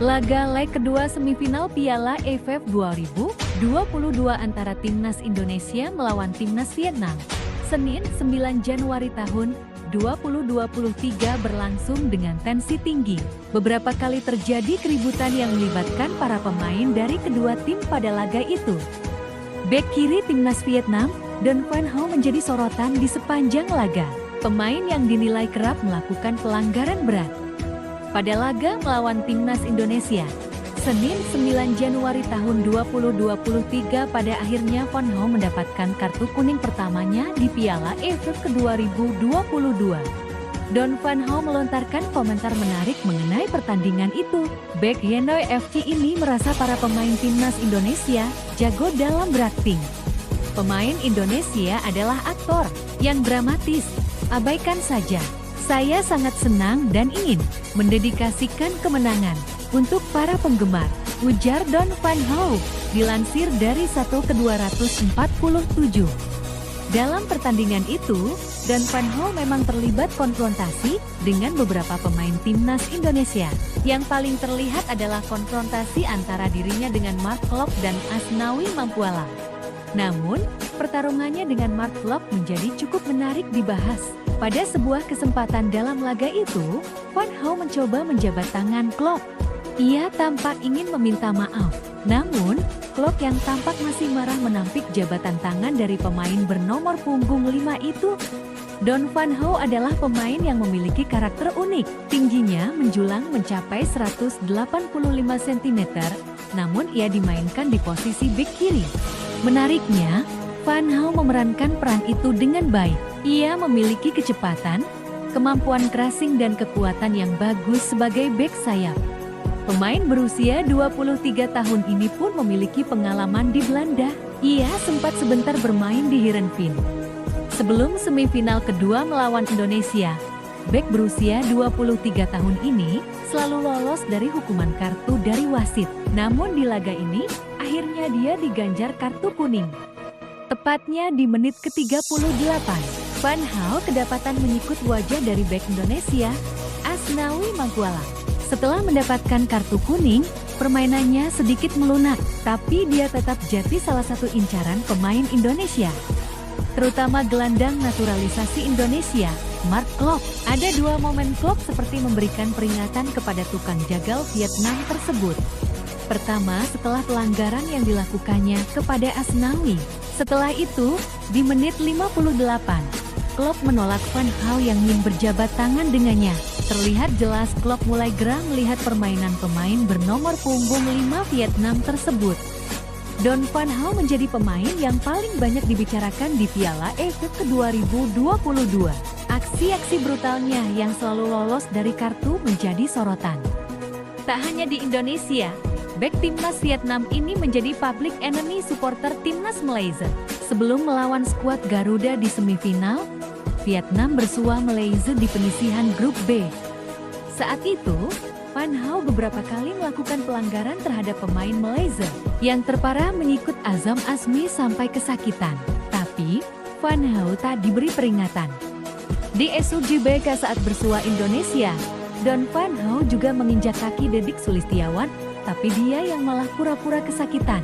Laga leg kedua semifinal Piala AFF 2022 antara Timnas Indonesia melawan Timnas Vietnam, Senin 9 Januari tahun 2023 berlangsung dengan tensi tinggi. Beberapa kali terjadi keributan yang melibatkan para pemain dari kedua tim pada laga itu. Bek kiri Timnas Vietnam, Don Van Ho menjadi sorotan di sepanjang laga. Pemain yang dinilai kerap melakukan pelanggaran berat. Pada laga melawan Timnas Indonesia, Senin 9 Januari tahun 2023 pada akhirnya Van Ho mendapatkan kartu kuning pertamanya di Piala AFF ke-2022. Don Van Ho melontarkan komentar menarik mengenai pertandingan itu. Bek Hanoi FC ini merasa para pemain Timnas Indonesia jago dalam berakting. Pemain Indonesia adalah aktor yang dramatis. Abaikan saja. Saya sangat senang dan ingin mendedikasikan kemenangan untuk para penggemar, ujar Don Van Ho, dilansir dari 1 ke 247. Dalam pertandingan itu, Don Van Ho memang terlibat konfrontasi dengan beberapa pemain Timnas Indonesia. Yang paling terlihat adalah konfrontasi antara dirinya dengan Mark Klok dan Asnawi Mampuala. Namun, pertarungannya dengan Mark Klok menjadi cukup menarik dibahas. Pada sebuah kesempatan dalam laga itu, Van Ho mencoba menjabat tangan Klok. Ia tampak ingin meminta maaf. Namun, Klok yang tampak masih marah menampik jabatan tangan dari pemain bernomor punggung 5 itu. Don Van Ho adalah pemain yang memiliki karakter unik. Tingginya menjulang mencapai 185 cm, namun ia dimainkan di posisi bek kiri. Menariknya, Van Ho memerankan peran itu dengan baik. Ia memiliki kecepatan, kemampuan crossing dan kekuatan yang bagus sebagai bek sayap. Pemain berusia 23 tahun ini pun memiliki pengalaman di Belanda. Ia sempat sebentar bermain di Heerenveen. Sebelum semifinal kedua melawan Indonesia, bek berusia 23 tahun ini selalu lolos dari hukuman kartu dari wasit. Namun di laga ini, akhirnya dia diganjar kartu kuning. Tepatnya di menit ke-38, Van Ho kedapatan menyikut wajah dari bek Indonesia, Asnawi Mampuala. Setelah mendapatkan kartu kuning, permainannya sedikit melunak, tapi dia tetap jadi salah satu incaran pemain Indonesia. Terutama gelandang naturalisasi Indonesia, Mark Klok. Ada dua momen Klok seperti memberikan peringatan kepada tukang jagal Vietnam tersebut. Pertama, setelah pelanggaran yang dilakukannya kepada Asnawi. Setelah itu, di menit 58, Klok menolak Van Ho yang ingin berjabat tangan dengannya. Terlihat jelas Klok mulai gerah melihat permainan pemain bernomor punggung 5 Vietnam tersebut. Don Van Ho menjadi pemain yang paling banyak dibicarakan di Piala AFF ke-2022. Aksi-aksi brutalnya yang selalu lolos dari kartu menjadi sorotan. Tak hanya di Indonesia, bek Timnas Vietnam ini menjadi public enemy supporter Timnas Malaysia. Sebelum melawan skuad Garuda di semifinal, Vietnam bersua Malaysia di penyisihan grup B. Saat itu, Van Ho beberapa kali melakukan pelanggaran terhadap pemain Malaysia. Yang terparah menyikut Azam Azmi sampai kesakitan. Tapi, Van Ho tak diberi peringatan. Di SUGBK saat bersua Indonesia, Don Van Ho juga menginjak kaki Dedik Sulistiawan, tapi dia yang malah pura-pura kesakitan.